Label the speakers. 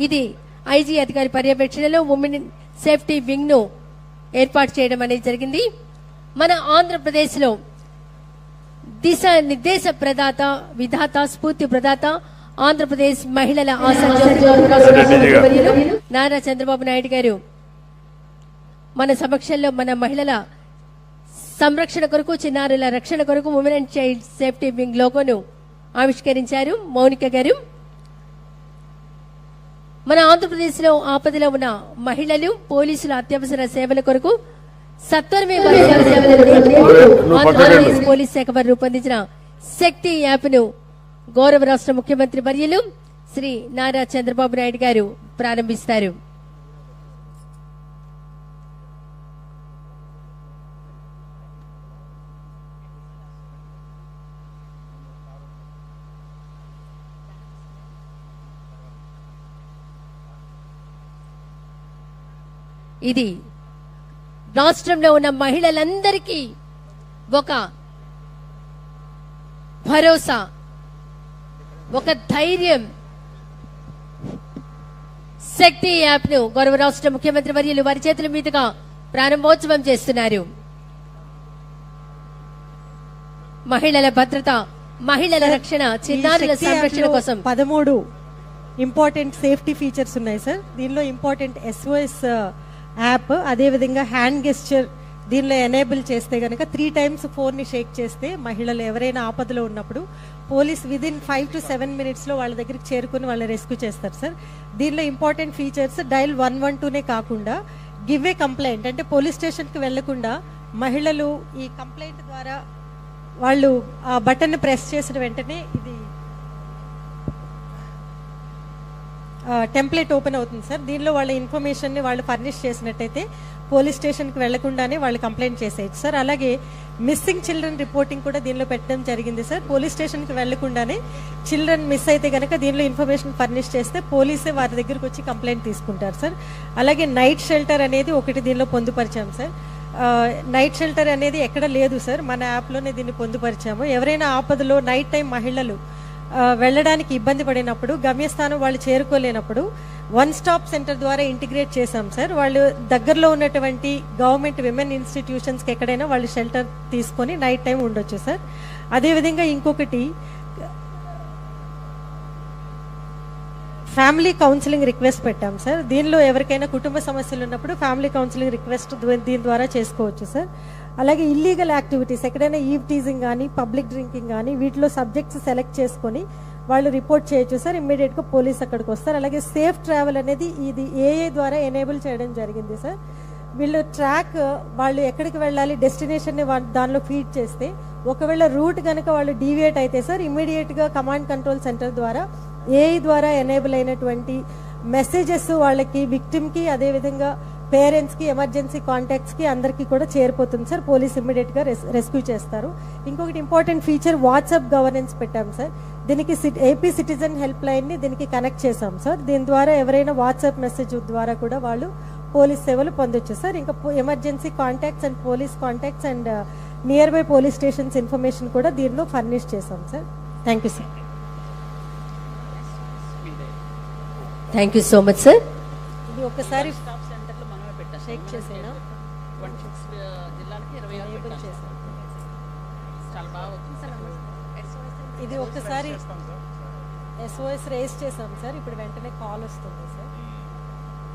Speaker 1: ఇది ఐజీ అధికారి పర్యవేక్షణలో ఉమెన్ సేఫ్టీ వింగ్ ను ఏర్పాటు చేయడం అనేది జరిగింది. మన ఆంధ్రప్రదేశ్లో దిశ నిర్దేశ ప్రదాత, విధాత, స్ఫూర్తి ప్రదాత ఆంధ్రప్రదేశ్ మహిళల నారా చంద్రబాబు నాయుడు గారు మన సమక్షంలో మన మహిళల సంరక్షణ కొరకు, చిన్నారుల రక్షణ కొరకు women and child safety wing లోగోను ఆవిష్కరించారు మౌనిక గారు. మన ఆంధ్రప్రదేశ్లో ఆపదలో ఉన్న మహిళలు, పోలీసుల అత్యవసర సేవల కొరకు సత్వరమే ఆంధ్రప్రదేశ్ పోలీస్ శాఖ వారు రూపొందించిన శక్తి యాప్ ను గౌరవ రాష్ట్ర ముఖ్యమంత్రి వర్యులు శ్రీ నారా చంద్రబాబు నాయుడు గారు ప్రారంభిస్తారు. ఇది రాష్ట్రంలో ఉన్న మహిళలందరికీ ఒక భరోసా, ఒక ధైర్యం. శక్తి యాప్ ను గౌరవ రాష్ట్ర ముఖ్యమంత్రి వర్యులు వారి చేతుల మీదుగా ప్రారంభోత్సవం చేస్తున్నారు. మహిళల భద్రత, మహిళల రక్షణ, చిన్నారుల సంరక్షణ కోసం
Speaker 2: 13 ఇంపార్టెంట్ సేఫ్టీ ఫీచర్స్ ఉన్నాయి సార్. దీనిలో ఇంపార్టెంట్ SOS యాప్, అదేవిధంగా హ్యాండ్ గెస్చర్ దీనిలో ఎనేబుల్ చేస్తే కనుక 3 times ఫోన్ని షేక్ చేస్తే మహిళలు ఎవరైనా ఆపదలో ఉన్నప్పుడు పోలీస్ విదిన్ 5 to 7 minutesలో వాళ్ళ దగ్గరికి చేరుకుని వాళ్ళని రెస్క్యూ చేస్తారు సార్. దీనిలో ఇంపార్టెంట్ ఫీచర్స్ డైల్ 112నే కాకుండా గివ్ ఏ కంప్లైంట్, అంటే పోలీస్ స్టేషన్కి వెళ్లకుండా మహిళలు ఈ కంప్లైంట్ ద్వారా వాళ్ళు ఆ బటన్ ప్రెస్ చేసిన వెంటనే ఇది టెంప్లెట్ ఓపెన్ అవుతుంది సార్. దీనిలో వాళ్ళ ఇన్ఫర్మేషన్ని వాళ్ళు ఫర్నిష్ చేసినట్టయితే పోలీస్ స్టేషన్కి వెళ్లకుండానే వాళ్ళు కంప్లైంట్ చేసేయచ్చు సార్. అలాగే మిస్సింగ్ చిల్డ్రన్ రిపోర్టింగ్ కూడా దీనిలో పెట్టడం జరిగింది సార్. పోలీస్ స్టేషన్కి వెళ్లకుండానే చిల్డ్రన్ మిస్ అయితే కనుక దీనిలో ఇన్ఫర్మేషన్ ఫర్నిష్ చేస్తే పోలీసే వారి దగ్గరకు వచ్చి కంప్లైంట్ తీసుకుంటారు సార్. అలాగే నైట్ షెల్టర్ అనేది ఒకటి దీనిలో పొందుపరిచాం సార్. నైట్ షెల్టర్ అనేది ఎక్కడ లేదు సార్, మన యాప్లోనే దీన్ని పొందుపరిచాము. ఎవరైనా ఆపదలో నైట్ టైం మహిళలు వెళ్ళడానికి ఇబ్బంది పడినప్పుడు, గమ్యస్థానం వాళ్ళు చేరుకోలేనప్పుడు 1 stop సెంటర్ ద్వారా ఇంటిగ్రేట్ చేశాం సార్. వాళ్ళు దగ్గరలో ఉన్నటువంటి గవర్నమెంట్ విమెన్ ఇన్స్టిట్యూషన్స్కి ఎక్కడైనా వాళ్ళు షెల్టర్ తీసుకొని నైట్ టైం ఉండొచ్చు సార్. అదేవిధంగా ఇంకొకటి ఫ్యామిలీ కౌన్సిలింగ్ రిక్వెస్ట్ పెట్టాం సార్. దీనిలో ఎవరికైనా కుటుంబ సమస్యలు ఉన్నప్పుడు ఫ్యామిలీ కౌన్సిలింగ్ రిక్వెస్ట్ దీని ద్వారా చేసుకోవచ్చు సార్. అలాగే ఇల్లీగల్ యాక్టివిటీస్, ఎక్కడైనా ఈవ్ టీజింగ్ కానీ, పబ్లిక్ డ్రింకింగ్ కానీ, వీటిలో సబ్జెక్ట్స్ సెలెక్ట్ చేసుకొని వాళ్ళు రిపోర్ట్ చేయొచ్చు సార్. ఇమ్మీడియట్గా పోలీస్ అక్కడికి వస్తారు. అలాగే సేఫ్ ట్రావెల్ అనేది ఇది AA ద్వారా ఎనేబుల్ చేయడం జరిగింది సార్. వీళ్ళు ట్రాక్, వాళ్ళు ఎక్కడికి వెళ్ళాలి డెస్టినేషన్ని దానిలో ఫీడ్ చేస్తే ఒకవేళ రూట్ కనుక వాళ్ళు డీవియేట్ అయితే సార్ ఇమ్మీడియట్గా కమాండ్ కంట్రోల్ సెంటర్ ద్వారా AI ద్వారా ఎనేబుల్ అయినటువంటి మెసేజెస్ వాళ్ళకి, విక్టిమ్కి, అదేవిధంగా పేరెంట్స్కి, ఎమర్జెన్సీ కాంటాక్ట్స్కి అందరికీ కూడా చేరిపోతుంది సార్. పోలీస్ ఇమ్మీడియట్గా రెస్క్యూ చేస్తారు. ఇంకొకటి ఇంపార్టెంట్ ఫీచర్ వాట్సాప్ గవర్నెన్స్ పెట్టాం సార్. దీనికి AP సిటిజన్ హెల్ప్ లైన్ని దీనికి కనెక్ట్ చేశాం సార్. దీని ద్వారా ఎవరైనా వాట్సాప్ మెసేజ్ ద్వారా కూడా వాళ్ళు పోలీస్ సేవలు పొందొచ్చు సార్. ఇంకా emergency contacts and police contacts and near by police stations information కూడా దీనిలో ఫర్నిష్ చేశాం sir. Thank you sir.
Speaker 1: Thank you so much sir.
Speaker 2: ఇది ఒకసారి షేక్ చేసేనా, ఇది ఒకసారి SOS రేస్ చేసాం సార్. ఇప్పుడు వెంటనే కాల్ వస్తుంది సార్.